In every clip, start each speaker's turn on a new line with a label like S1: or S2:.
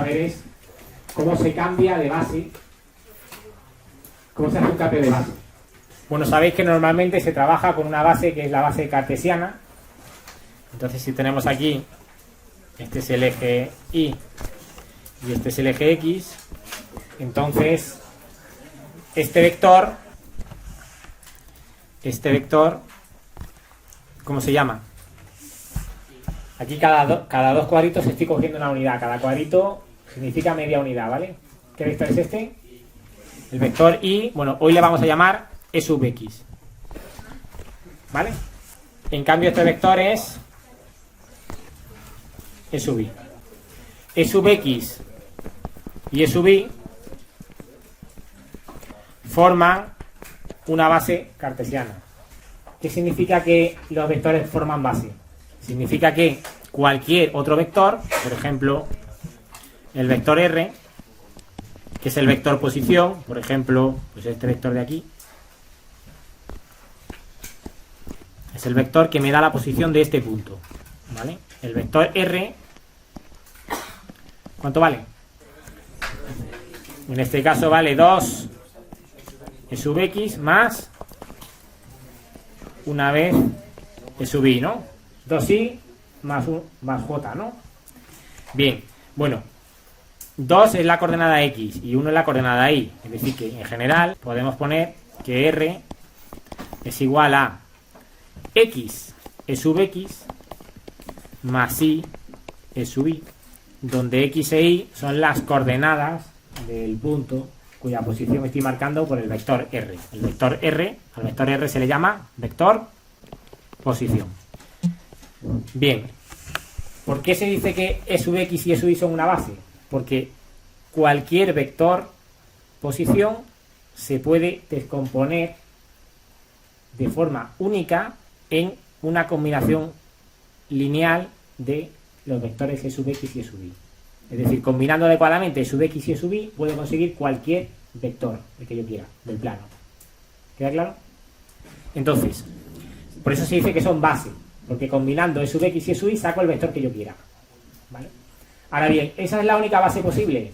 S1: a ver es cómo se cambia de base, cómo se hace un cambio de base. Bueno, sabéis que normalmente se trabaja con una base que es la base cartesiana. Entonces, si tenemos aquí, este es el eje Y y este es el eje X, entonces este vector, ¿cómo se llama? Aquí cada dos cuadritos estoy cogiendo una unidad. Cada cuadrito significa media unidad, ¿vale? ¿Qué vector es este? El vector Y, bueno, hoy le vamos a llamar E sub X, ¿vale? En cambio este vector es E sub Y. E sub X y E sub Y forman una base cartesiana. ¿Qué significa que los vectores forman base? Significa que cualquier otro vector, por ejemplo, el vector R, que es el vector posición, por ejemplo, pues este vector de aquí, es el vector que me da la posición de este punto, ¿vale? El vector R, ¿cuánto vale? En este caso vale 2 E sub X más una vez E sub Y, ¿no? 2i más j, ¿no? Bien, bueno, 2 es la coordenada X y 1 es la coordenada Y. Es decir, que en general podemos poner que R es igual a X E sub X más Y E sub Y, donde X e Y son las coordenadas del punto cuya posición estoy marcando por el vector R. El vector R, al vector R se le llama vector posición. Bien, ¿por qué se dice que E sub X y E sub Y son una base? Porque cualquier vector posición se puede descomponer de forma única en una combinación lineal de los vectores E sub X y E sub Y. Es decir, combinando adecuadamente E sub X y E sub Y puedo conseguir cualquier vector, el que yo quiera, del plano. ¿Queda claro? Entonces, por eso se dice que son base, porque combinando E sub X y E sub Y saco el vector que yo quiera, ¿vale? Ahora bien, ¿esa es la única base posible?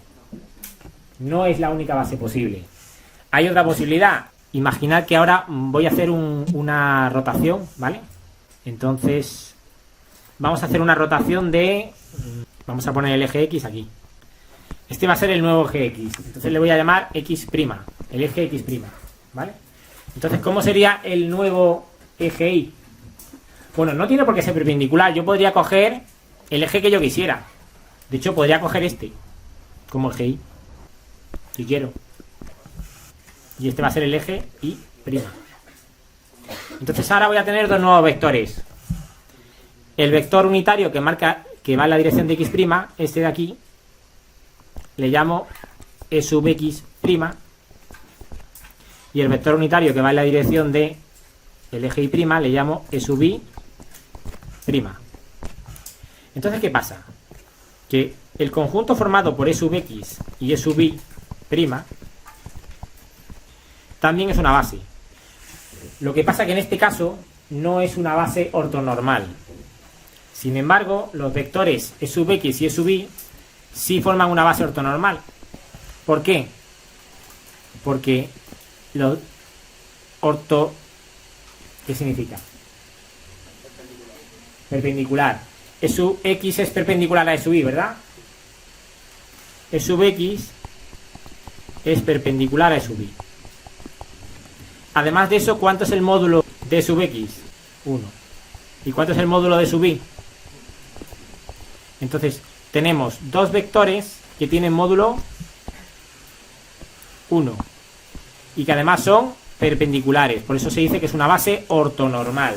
S1: No es la única base posible. Hay otra posibilidad. Imaginad que ahora voy a hacer una rotación, ¿vale? Entonces, vamos a hacer una rotación de... Vamos a poner el eje X aquí. Este va a ser el nuevo eje X. Entonces le voy a llamar X', el eje X', ¿vale? Entonces, ¿cómo sería el nuevo eje Y? Bueno, no tiene por qué ser perpendicular. Yo podría coger el eje que yo quisiera. De hecho, podría coger este como eje Y, si quiero. Y este va a ser el eje Y'. Entonces ahora voy a tener dos nuevos vectores. El vector unitario que marca que va en la dirección de X', este de aquí, le llamo E sub X'. Y el vector unitario que va en la dirección de el eje Y', le llamo E sub Y'. Entonces, ¿qué pasa? Que el conjunto formado por E sub X y E sub Y' también es una base. Lo que pasa que en este caso no es una base ortonormal. Sin embargo, los vectores E sub X y E sub Y sí forman una base ortonormal. ¿Por qué? Porque los orto... ¿Qué significa? Perpendicular. E sub X es perpendicular a E sub Y, ¿verdad? E sub X es perpendicular a E sub Y. Además de eso, ¿cuánto es el módulo de E sub X? 1. ¿Y cuánto es el módulo de E sub Y? Entonces, tenemos dos vectores que tienen módulo 1 y que además son perpendiculares. Por eso se dice que es una base ortonormal.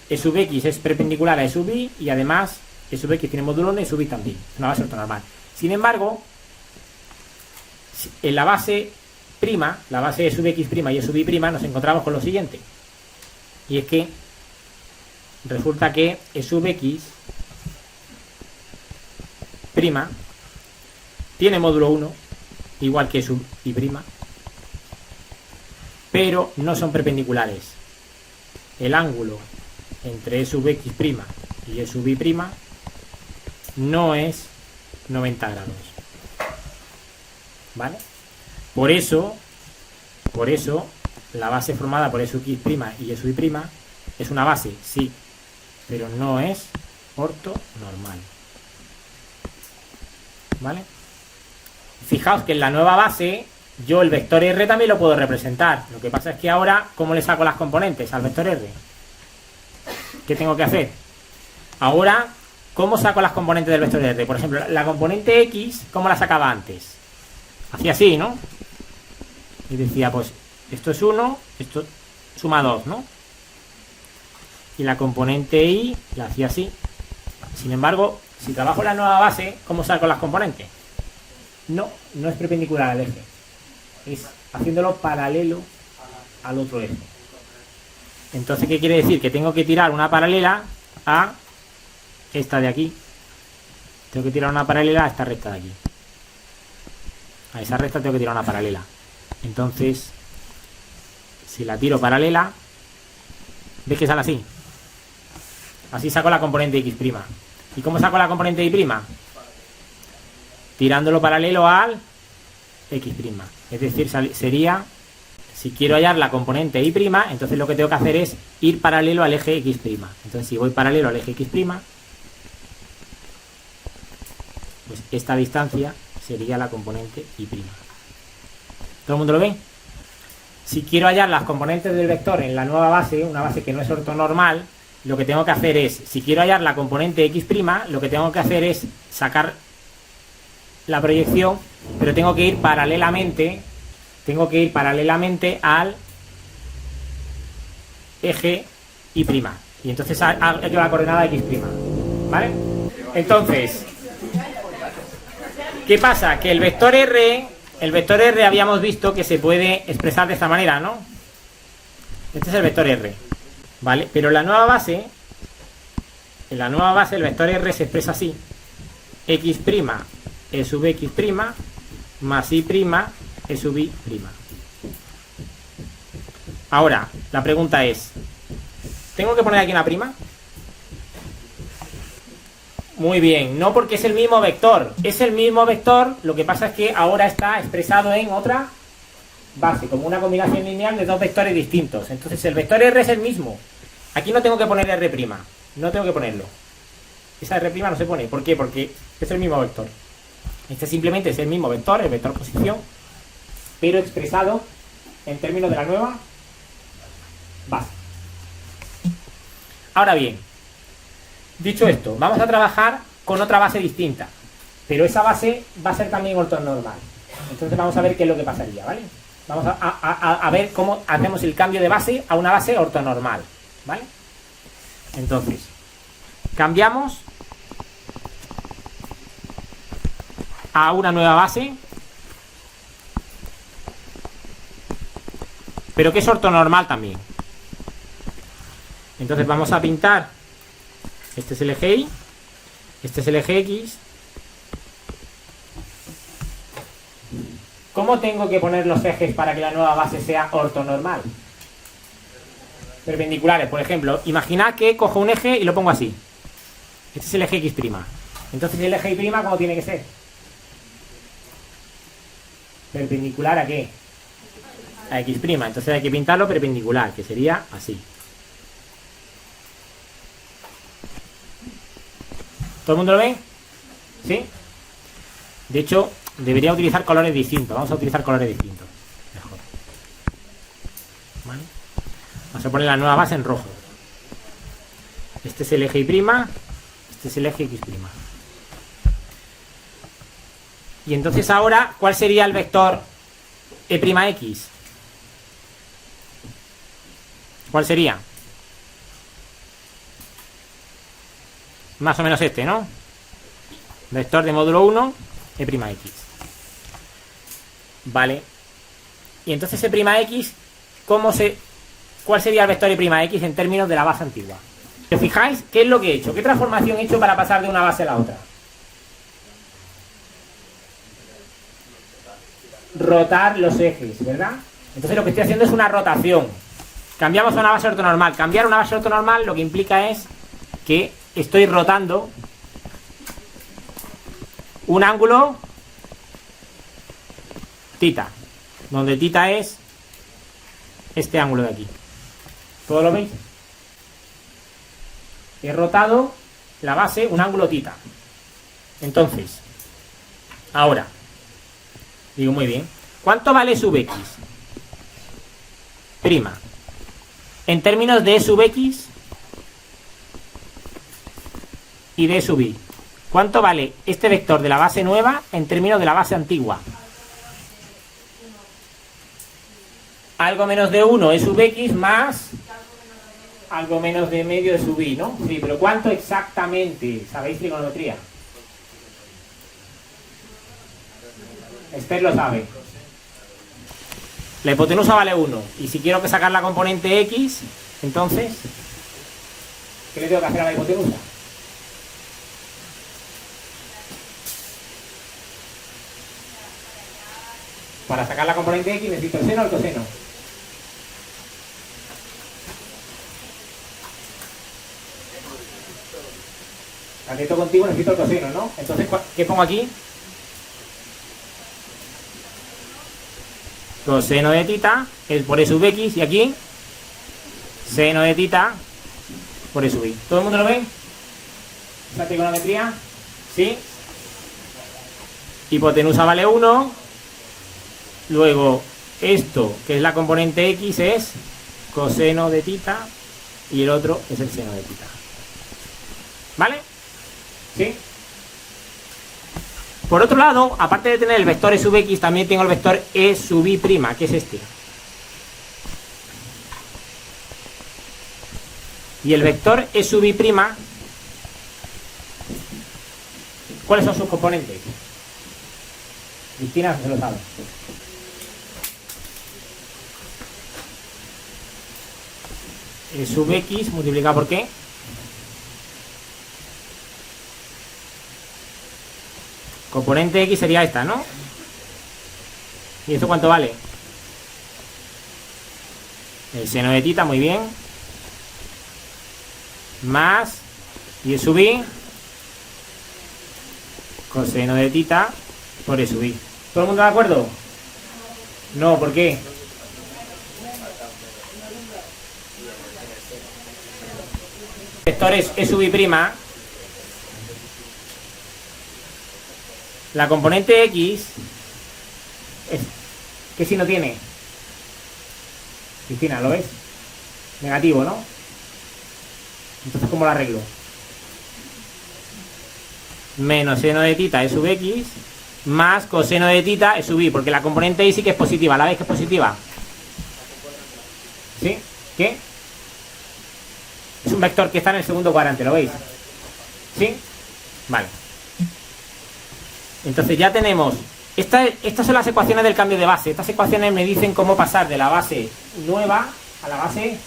S1: E sub X es perpendicular a E sub Y y además E sub X tiene módulo 1 y E sub Y también. Es una base ortonormal. Sin embargo, en la base prima, la base E sub X' y E sub Y' nos encontramos con lo siguiente. Y es que resulta que E sub X' tiene módulo 1, igual que E sub Y', pero no son perpendiculares. El ángulo entre E sub X' y E sub Y' no es 90 grados. ¿Vale? Por eso, la base formada por SX' y SY' es una base, sí, pero no es ortonormal. ¿Vale? Fijaos que en la nueva base yo el vector R también lo puedo representar. Lo que pasa es que ahora, ¿cómo le saco las componentes al vector R? ¿Qué tengo que hacer? Ahora, ¿cómo saco las componentes del vector R? Por ejemplo, la componente X, ¿cómo la sacaba antes? Hacía así, ¿no? Y decía, pues, esto es 1, esto suma 2, ¿no? Y la componente Y la hacía así. Sin embargo, si trabajo la nueva base, ¿cómo saco las componentes? No es perpendicular al eje. Es haciéndolo paralelo al otro eje. Entonces, ¿qué quiere decir? Que tengo que tirar una paralela a esta de aquí. Tengo que tirar una paralela a esta recta de aquí. A esa recta tengo que tirar una paralela. Entonces, si la tiro paralela, ¿ves que sale así? Así saco la componente X'. ¿Y cómo saco la componente Y'? Tirándolo paralelo al X'. Es decir, sería, si quiero hallar la componente Y', entonces lo que tengo que hacer es ir paralelo al eje X'. Entonces, si voy paralelo al eje X', pues esta distancia sería la componente Y'. ¿Todo el mundo lo ve? Si quiero hallar las componentes del vector en la nueva base, una base que no es ortonormal, lo que tengo que hacer es, si quiero hallar la componente X', lo que tengo que hacer es sacar la proyección, pero tengo que ir paralelamente al eje Y'. Y entonces hallo la coordenada X'. ¿Vale? Entonces, ¿qué pasa? Que el vector R habíamos visto que se puede expresar de esta manera, ¿no? Este es el vector R, ¿vale? Pero en la nueva base el vector R se expresa así: X' E sub X' más Y' E sub Y'. Ahora, la pregunta es, ¿tengo que poner aquí una prima? Muy bien, no, porque es el mismo vector. Es el mismo vector, lo que pasa es que ahora está expresado en otra base, como una combinación lineal de dos vectores distintos. Entonces el vector R es el mismo. Aquí no tengo que poner R', no tengo que ponerlo. Esa R' no se pone. ¿Por qué? Porque es el mismo vector. Este simplemente es el mismo vector, el vector posición, pero expresado en términos de la nueva base. Ahora bien, dicho esto, vamos a trabajar con otra base distinta, pero esa base va a ser también ortonormal. Entonces vamos a ver qué es lo que pasaría, ¿vale? Vamos a ver cómo hacemos el cambio de base a una base ortonormal, ¿vale? Entonces, cambiamos a una nueva base, pero que es ortonormal también. Entonces vamos a pintar, este es el eje Y, este es el eje X. ¿Cómo tengo que poner los ejes para que la nueva base sea ortonormal? Perpendiculares, por ejemplo. Imaginad que cojo un eje y lo pongo así. Este es el eje X'. Entonces el eje Y', ¿cómo tiene que ser? ¿Perpendicular a qué? A X'. Entonces hay que pintarlo perpendicular, que sería así. ¿Todo el mundo lo ve? ¿Sí? De hecho, debería utilizar colores distintos. Vamos a utilizar colores distintos. Mejor. ¿Vale? Vamos a poner la nueva base en rojo. Este es el eje Y', este es el eje X'. Y entonces ahora, ¿cuál sería el vector E'X? ¿Cuál sería? Más o menos este, ¿no? Vector de módulo 1, E'X. Vale. Y entonces E'X, ¿cuál sería el vector E'X en términos de la base antigua? ¿Os fijáis? ¿Qué es lo que he hecho? ¿Qué transformación he hecho para pasar de una base a la otra? Rotar los ejes, ¿verdad? Entonces lo que estoy haciendo es una rotación. Cambiamos a una base ortonormal. Cambiar una base ortonormal lo que implica es que estoy rotando un ángulo tita, donde tita es este ángulo de aquí. ¿Todo lo veis? He rotado la base un ángulo tita. Entonces, ahora, digo muy bien, ¿cuánto vale sub x? Prima. En términos de e sub x y de e sub y. ¿Cuánto vale este vector de la base nueva en términos de la base antigua? Algo menos de 1 e sub x más algo menos de medio e sub y, ¿no? Sí, pero ¿cuánto exactamente? ¿Sabéis trigonometría? Esther lo sabe. La hipotenusa vale 1. Y si quiero que sacar la componente x, entonces, ¿qué le tengo que hacer a la hipotenusa? Para sacar la componente x necesito el seno o el coseno. Necesito contigo, necesito el coseno, ¿no? Entonces, ¿qué pongo aquí? Coseno de tita es por e sub x, y aquí seno de tita por e sub y. ¿Todo el mundo lo ve? ¿Esa trigonometría? ¿Sí? Hipotenusa vale 1. Luego, esto, que es la componente x, es coseno de tita, y el otro es el seno de tita. ¿Vale? ¿Sí? Por otro lado, aparte de tener el vector e sub x, también tengo el vector e sub y', que es este. Y el vector e sub y', ¿cuáles son sus componentes? Cristina se lo sabe. E sub x multiplicado por ¿qué? Componente x sería esta, ¿no? ¿Y esto cuánto vale? El seno de tita, muy bien. Más, y e sub y, coseno de tita por e sub y. ¿Todo el mundo de acuerdo? No, ¿por qué? Vectores e sub y', la componente x, ¿qué signo tiene? Cristina, ¿lo ves? Negativo, ¿no? Entonces, ¿cómo lo arreglo? Menos seno de tita e sub x más coseno de tita e sub y, porque la componente y sí que es positiva. ¿La veis que es positiva? ¿Sí? ¿Qué? Es un vector que está en el segundo cuadrante, ¿lo veis? ¿Sí? Vale. Entonces ya tenemos, estas son las ecuaciones del cambio de base. Estas ecuaciones me dicen cómo pasar de la base nueva a la base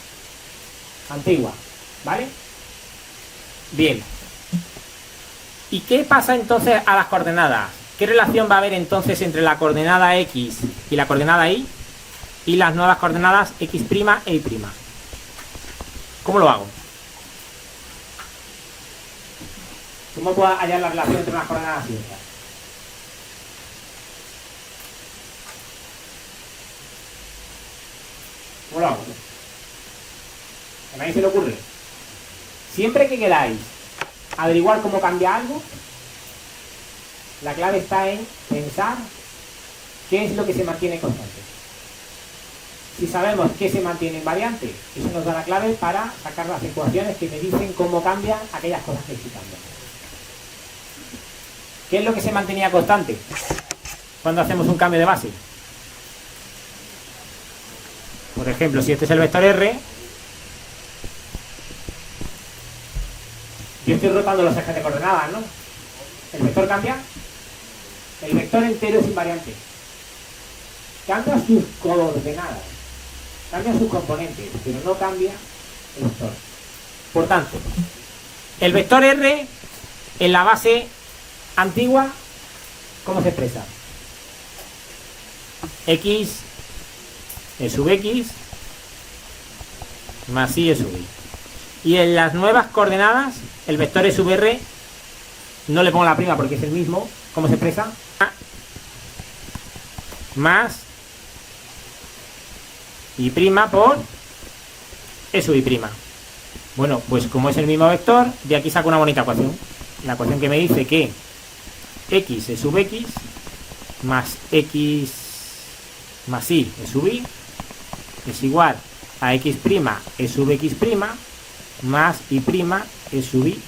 S1: antigua, ¿vale? Bien. ¿Y qué pasa entonces a las coordenadas? ¿Qué relación va a haber entonces entre la coordenada x y la coordenada y las nuevas coordenadas x' e y'? ¿Cómo lo hago? ¿Cómo puedo hallar la relación entre unas coordenadas y otras? ¿Cómo lo hago? ¿A nadie se le ocurre? Siempre que queráis averiguar cómo cambia algo, la clave está en pensar qué es lo que se mantiene constante. Si sabemos qué se mantiene invariante, eso nos da la clave para sacar las ecuaciones que me dicen cómo cambian aquellas cosas que sí cambian. ¿Qué es lo que se mantenía constante cuando hacemos un cambio de base? Por ejemplo, si este es el vector R, yo estoy rotando los ejes de coordenadas, ¿no? ¿El vector cambia? El vector entero es invariante. Cambia sus coordenadas, cambia sus componentes, pero no cambia el vector. Por tanto, el vector R en la base antigua, ¿cómo se expresa? X e sub x más y e sub y. Y en las nuevas coordenadas, el vector e sub r, no le pongo la prima porque es el mismo, ¿Cómo se expresa? Más y prima por e sub y prima. Bueno, pues como es el mismo vector, de aquí saco una bonita ecuación. La ecuación que me dice que x e sub x más x más y e sub y es igual a x' e sub x' más y' e sub y'.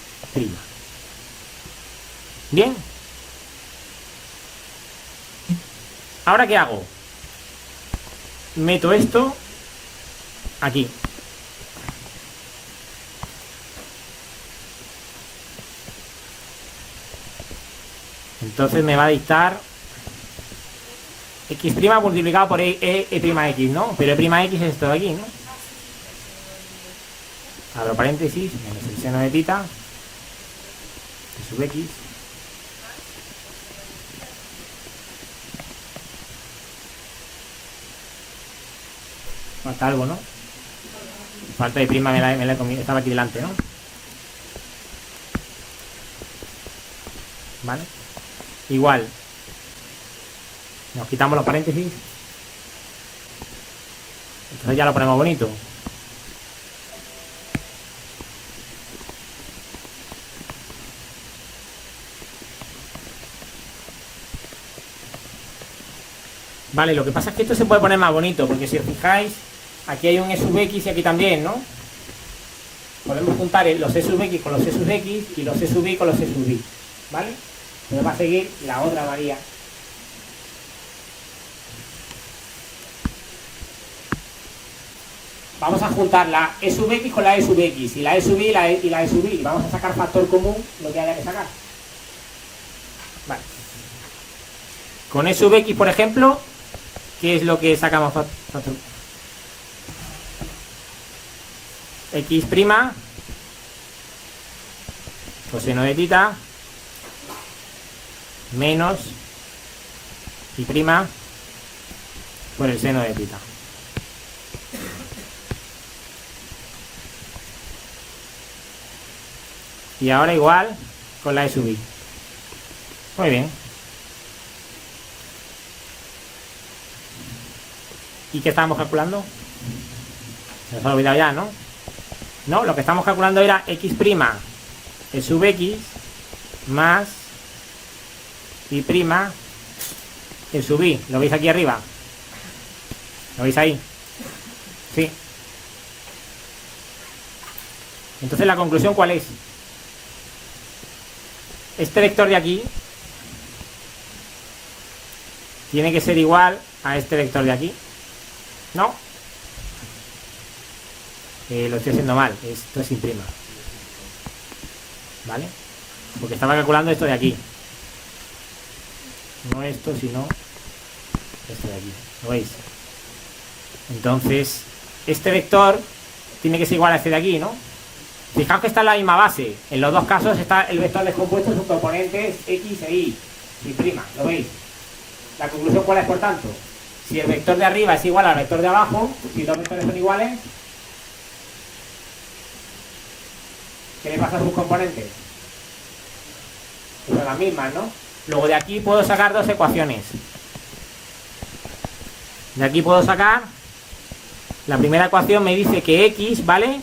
S1: Bien. ¿Ahora qué hago? Meto esto aquí. Entonces me va a dictar x' multiplicado por e', ¿no? Pero e', es esto de aquí, ¿no? Abro paréntesis, menos el seno de tita, e sub x. Falta algo, ¿no? Falta de prima, me la he comido, estaba aquí delante, ¿no? ¿Vale? Igual. Nos quitamos los paréntesis. Entonces ya lo ponemos bonito. Vale, lo que pasa es que esto se puede poner más bonito, porque si os fijáis, aquí hay un e sub x y aquí también, ¿no? Podemos juntar los e sub x con los e sub x y los e sub y con los e sub y, ¿vale? Pero va a seguir la otra María. Vamos a juntar la e sub x con la e sub x y la e sub y y la e sub y. Vamos a sacar factor común, lo que haya que sacar. Vale. Con e sub x, por ejemplo, ¿qué es lo que sacamos factor? X', coseno de tita, menos y' por el seno de tita. Y ahora igual con la e sub y. Muy bien. ¿Y qué estábamos calculando? Se nos ha olvidado ya, ¿no? No, lo que estamos calculando era x' e sub x más y' e sub y. ¿Lo veis aquí arriba? ¿Lo veis ahí? Sí. Entonces la conclusión, ¿cuál es? Este vector de aquí tiene que ser igual a este vector de aquí. ¿No? Lo estoy haciendo mal. Esto es sin prima. ¿Vale? Porque estaba calculando esto de aquí. No esto, sino esto de aquí. ¿Lo veis? Entonces, este vector tiene que ser igual a este de aquí, ¿no? Fijaos que está en la misma base. En los dos casos está el vector descompuesto en sus componentes x e y. Sin prima. ¿Lo veis? La conclusión, ¿cuál es, por tanto? Si el vector de arriba es igual al vector de abajo, si dos vectores son iguales, ¿qué le pasa a sus componentes? Son las mismas, ¿no? Luego de aquí puedo sacar dos ecuaciones. De aquí puedo sacar, la primera ecuación me dice que x, ¿vale?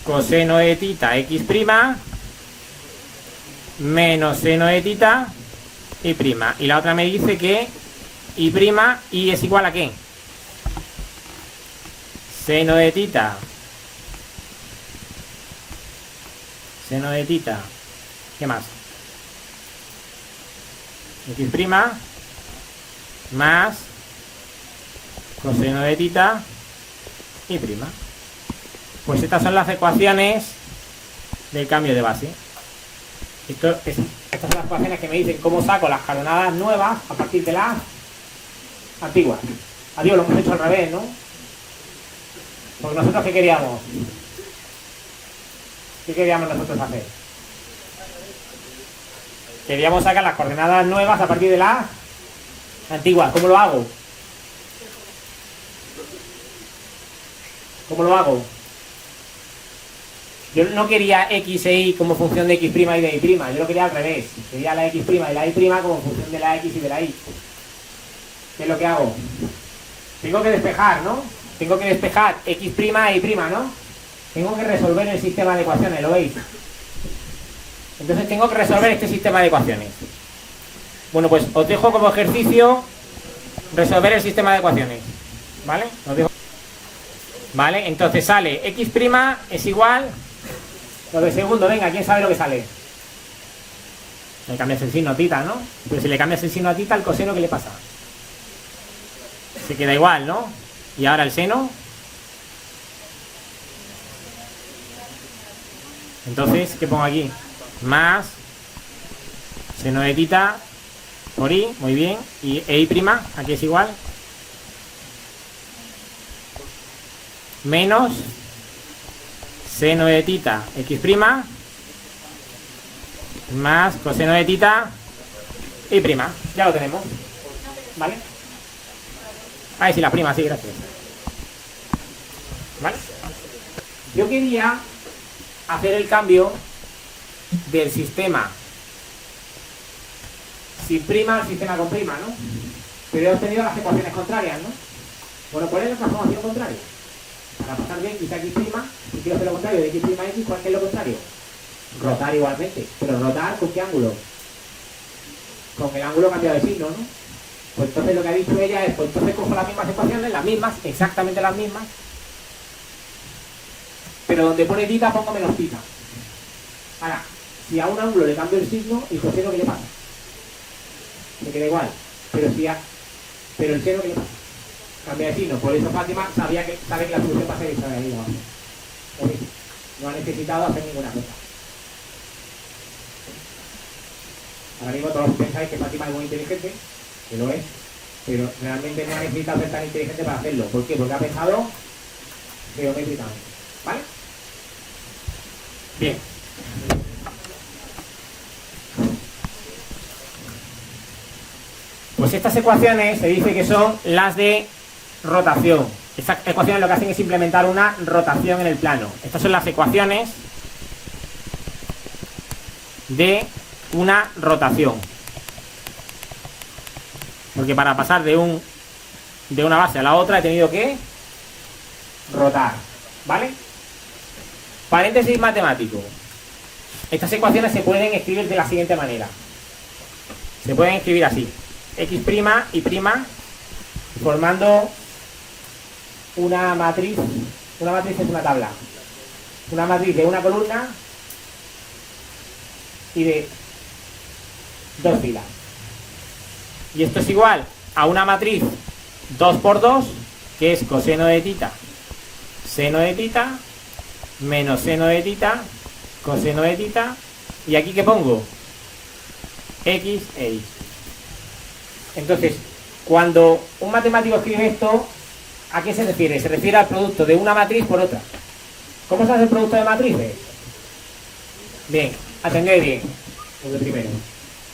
S1: Coseno de tita x' menos seno de tita y prima. Y la otra me dice que y es igual a ¿qué? Seno de tita. Seno de tita. ¿Qué más? X' más coseno de tita y prima. Pues estas son las ecuaciones del cambio de base. Estas son las ecuaciones que me dicen cómo saco las coordenadas nuevas a partir de las antiguas. Adiós, lo hemos hecho al revés, ¿no? Porque nosotros, ¿qué queríamos? ¿Qué queríamos nosotros hacer? Queríamos sacar las coordenadas nuevas a partir de las antiguas. ¿Cómo lo hago? ¿Cómo lo hago? Yo no quería x e y como función de x' y de y', yo lo quería al revés. Quería la x' y la y' como función de la x y de la y. ¿Qué es lo que hago? Tengo que despejar, ¿no? Tengo que despejar x' e y', ¿no? Tengo que resolver el sistema de ecuaciones, ¿lo veis? Entonces tengo que resolver este sistema de ecuaciones. Bueno, pues os dejo como ejercicio resolver el sistema de ecuaciones. ¿Vale? Os dejo. Vale, entonces sale x' es igual. Lo de segundo, venga, ¿quién sabe lo que sale? Le cambias el signo a tita, ¿no? Pero si le cambias el signo a tita, ¿el coseno qué le pasa? Se queda igual, ¿no? Y ahora el seno. Entonces, ¿qué pongo aquí? Más seno de tita por i, muy bien. Y e y', aquí es igual. Menos seno de tita x' más coseno de tita y'. Ya lo tenemos. ¿Vale? Ahí sí, la prima, sí, gracias. ¿Vale? Yo quería hacer el cambio del sistema sin prima al sistema con prima, ¿no? Pero he obtenido las ecuaciones contrarias, ¿no? Bueno, ¿cuál es la transformación contraria? Para pasar de x a x', si quiero hacer lo contrario de x' a x, ¿cuál es lo contrario? Rotar igualmente. Pero rotar ¿con qué ángulo? Con el ángulo cambiado de signo, ¿no? Pues entonces lo que ha dicho ella es, pues entonces cojo las mismas ecuaciones, las mismas, exactamente las mismas, pero donde pone tita pongo menos tita. Ahora, si a un ángulo le cambio el signo, ¿el coseno qué le pasa? Se queda igual. Pero el seno ¿qué le pasa? Cambia de signo. Por eso Fátima sabe que la solución va a ser esa de ahí abajo. No ha necesitado hacer ninguna cosa. Ahora mismo todos pensáis que Fátima es muy inteligente, que lo es, pero realmente no ha necesitado ser tan inteligente para hacerlo. ¿Por qué? Porque ha pensado geométricamente. ¿Vale? Bien. Pues estas ecuaciones se dice que son las de rotación. Estas ecuaciones lo que hacen es implementar una rotación en el plano. Estas son las ecuaciones de una rotación. Porque para pasar de una base a la otra he tenido que rotar. ¿Vale? Paréntesis matemático. Estas ecuaciones se pueden escribir de la siguiente manera. Se pueden escribir así. X' y prima formando una matriz. Una matriz es una tabla. Una matriz de una columna y de dos filas. Y esto es igual a una matriz 2 por 2, que es coseno de tita, seno de tita, menos seno de tita, coseno de tita. Y aquí ¿qué pongo? X e y. Entonces, cuando un matemático escribe esto, ¿a qué se refiere? Se refiere al producto de una matriz por otra. ¿Cómo se hace el producto de matrices? Bien, atended bien. Lo de primero.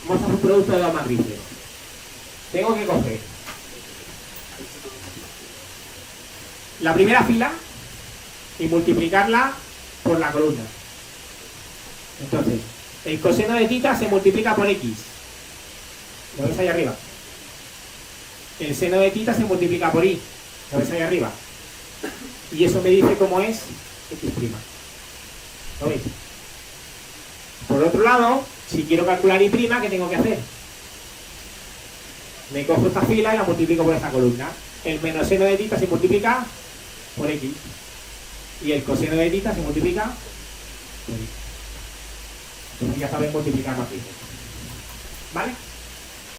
S1: ¿Cómo se hace un producto de dos matrices? Tengo que coger la primera fila y multiplicarla por la columna. Entonces, el coseno de tita se multiplica por x. ¿Lo ves ahí arriba? El seno de tita se multiplica por y. ¿Lo ves ahí arriba? Y eso me dice cómo es x'. ¿Lo veis? Por otro lado, si quiero calcular y', ¿qué tengo que hacer? Me cojo esta fila y la multiplico por esta columna. El menos seno de tita se multiplica por x. Y el coseno de tita se multiplica por y. Entonces ya sabéis multiplicar matrices. ¿Vale?